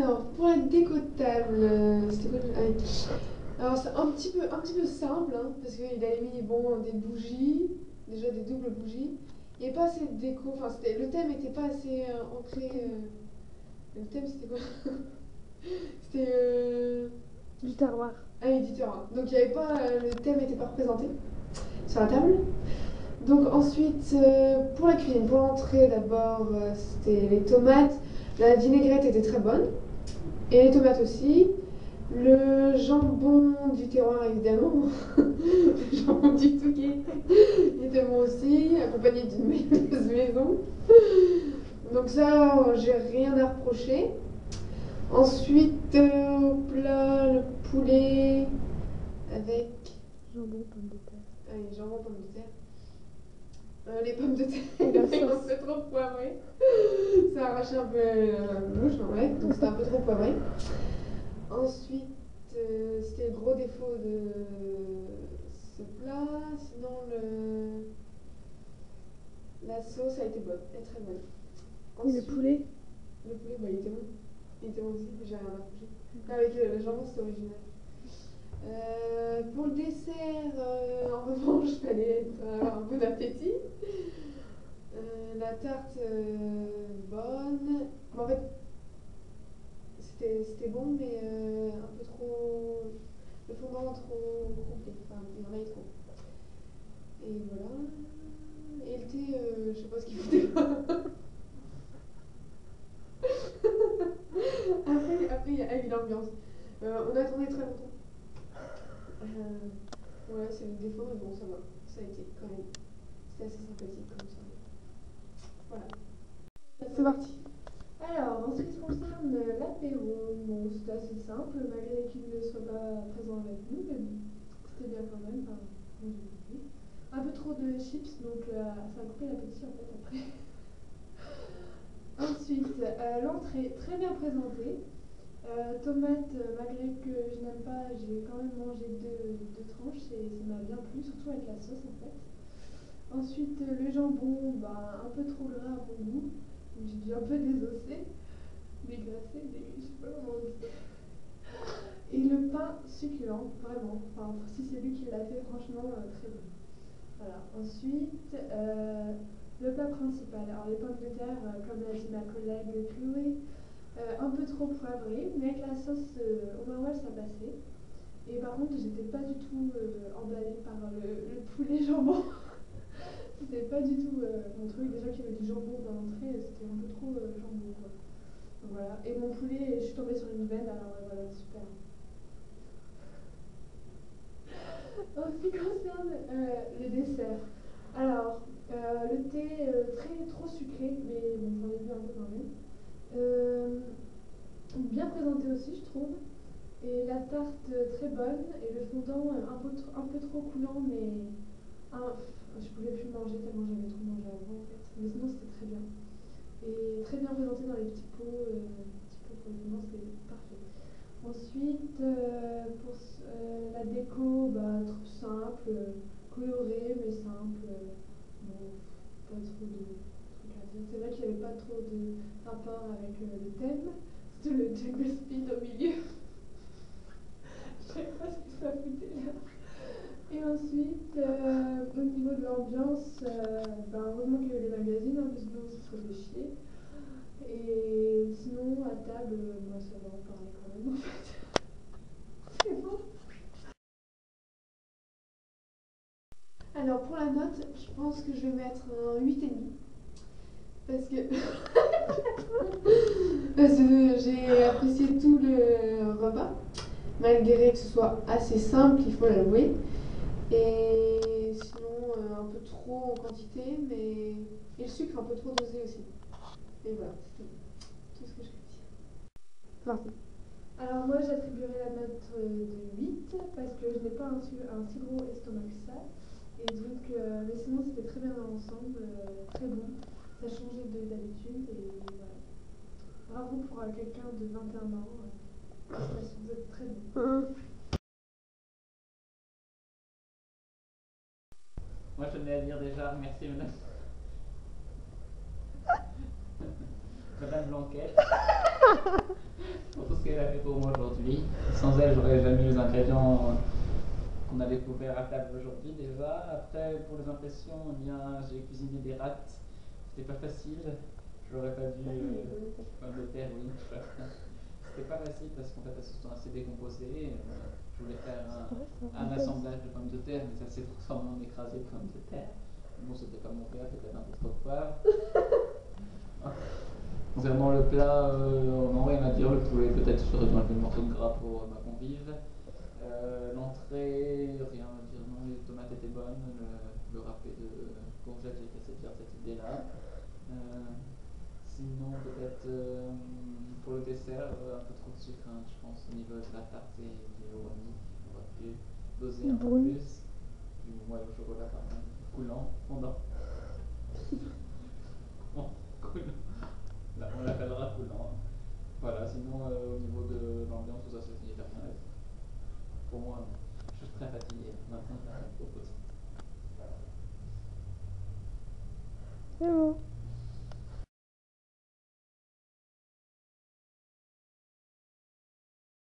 Alors, pour la déco de table, c'était quoi ah oui. Alors, c'est un petit peu simple, hein, parce qu'il avait mis bon, des bougies, déjà des doubles bougies. Il n'y avait pas assez de déco, enfin, le thème n'était pas assez ancré. Le thème, c'était quoi? C'était. Du terroir. Un éditeur. Hein. Donc, il y avait pas, le thème n'était pas représenté sur la table. Donc, ensuite, pour la cuisine, pour l'entrée, d'abord, c'était les tomates. La vinaigrette était très bonne. Et les tomates aussi. Le jambon du terroir, évidemment. Le jambon du Touquet, il était bon aussi, accompagné d'une mayonnaise maison. Donc ça, j'ai rien à reprocher. Ensuite, au plat, le poulet avec... Jambon, pommes de terre. Ah oui, jambon, pommes de terre. Les pommes de terre étaient un peu trop poivrées. Ça a arraché un peu la bouche, en vrai, donc c'était un peu trop poivré. Ensuite, c'était le gros défaut de ce plat. Sinon, la sauce a été bonne, elle est très bonne. Et le poulet? Le poulet, bah, il était bon. Il était bon aussi, j'ai rien à reprocher. Avec le jambon, c'est original. Pour le dessert, en revanche, il fallait avoir un peu d'appétit. La tarte, bonne. Mais en fait, c'était bon, mais un peu trop. Le fondant trop complet. Enfin, il y en avait trop. Et voilà. Et le thé, je sais pas ce qu'il foutait là. Après, il y a eu l'ambiance. On attendait très longtemps. Ouais, c'est le défaut, mais bon, ça va. Ça a été quand même. C'était assez sympathique comme ça. Voilà. C'est parti. Alors, en ce qui concerne l'apéro, bon, c'était assez simple, malgré qu'il ne soit pas présent avec nous, mais bon, c'était bien quand même. Enfin, moi, j'ai dit. Un peu trop de chips, donc ça a coupé l'appétit en fait après. Ensuite, l'entrée très bien présentée. Tomates, malgré que je n'aime pas, j'ai quand même mangé deux tranches et ça m'a bien plu, surtout avec la sauce en fait. Ensuite, le jambon, bah, un peu trop gras à mon goût, donc j'ai dû un peu désosser, dégraisser, je sais pas comment on dit ça. Et le pain succulent, vraiment. Enfin, si c'est lui qui l'a fait, franchement, très bon. Voilà. Ensuite, le plat principal. Alors, les pommes de terre, comme l'a dit ma collègue Chloé, un peu trop poivré, mais avec la sauce au maroilles, ça passait. Et par contre, j'étais pas du tout emballée par le poulet jambon. C'était pas du tout mon truc. Déjà qu'il y avait du jambon dans l'entrée, c'était un peu trop jambon, quoi. Donc voilà. Et mon poulet, je suis tombée sur une veine, alors voilà, super. En ce qui concerne le dessert, alors le thé trop sucré, mais bon, j'en ai bu un peu quand même. Bien présenté aussi, je trouve. Et la tarte très bonne, et le fondant un peu trop coulant, mais je pouvais plus manger tellement j'avais trop mangé avant en fait. Mais sinon c'était très bien. Et très bien présenté dans les petits pots pour le fondant, c'était parfait. Ensuite, pour la déco, bah, trop simple, coloré mais simple. Bon, pas trop de trucs à dire. C'est vrai qu'il n'y avait pas trop de rapport avec le thème. C'était le jungle speed au milieu. Je sais pas ce que ça foutait là. Et ensuite, au niveau de l'ambiance, ben, heureusement qu'il y avait les magazines, hein, parce que sinon ça serait fait chier. Et sinon, à table, moi ça va en parler quand même en fait. C'est bon. Alors pour la note, je pense que je vais mettre un 8,5. Parce que parce que j'ai apprécié tout le repas, malgré que ce soit assez simple, il faut l'avouer. Et sinon, un peu trop en quantité, mais. Et le sucre un peu trop dosé aussi. Et voilà, c'est tout ce que je peux dire. Parti. Alors, moi j'attribuerais la note de 8 parce que je n'ai pas un si gros estomac que ça. Et donc, mais sinon c'était très bien dans l'ensemble, très bon. Ça changeait d'habitude et voilà. Bravo pour quelqu'un de 21 ans. Félicitations, vous êtes très bon. Moi, je tenais à dire déjà merci, madame. Madame Blanquette. pour tout ce qu'elle a fait pour moi aujourd'hui. Sans elle, j'aurais jamais eu les ingrédients qu'on a découvert à table aujourd'hui déjà. Après, pour les impressions, j'ai cuisiné des rats. C'était pas facile. J'aurais pas dû. Pommes de terre, oui. C'était pas facile parce qu'en fait, elles se sont assez décomposées. Je voulais faire un assemblage de pommes de terre, mais ça s'est transformé en écrasé de pommes de terre. Bon, c'était pas mon plat, peut-être un peu trop de poivre. Concernant le plat, non, rien à dire. Le poulet, peut-être, j'aurais dû enlever le morceau de gras pour ma convive. L'entrée, rien à dire. Non, les tomates étaient bonnes. Le râpé de courgettes, j'ai cassé déjà cette idée-là. Sinon, peut-être pour le dessert, un peu trop de sucre, hein, je pense, au niveau de la tarte et du brownie. On aurait pu doser un peu plus. Du moelleux au chocolat, pardon. Coulant, fondant. Bon, coulant. Là, on l'appellera coulant. Voilà, sinon, au niveau de l'ambiance, tout ça, c'est hyper bien. Pour moi, je suis très fatigué. Maintenant, je vais me proposer. C'est bon.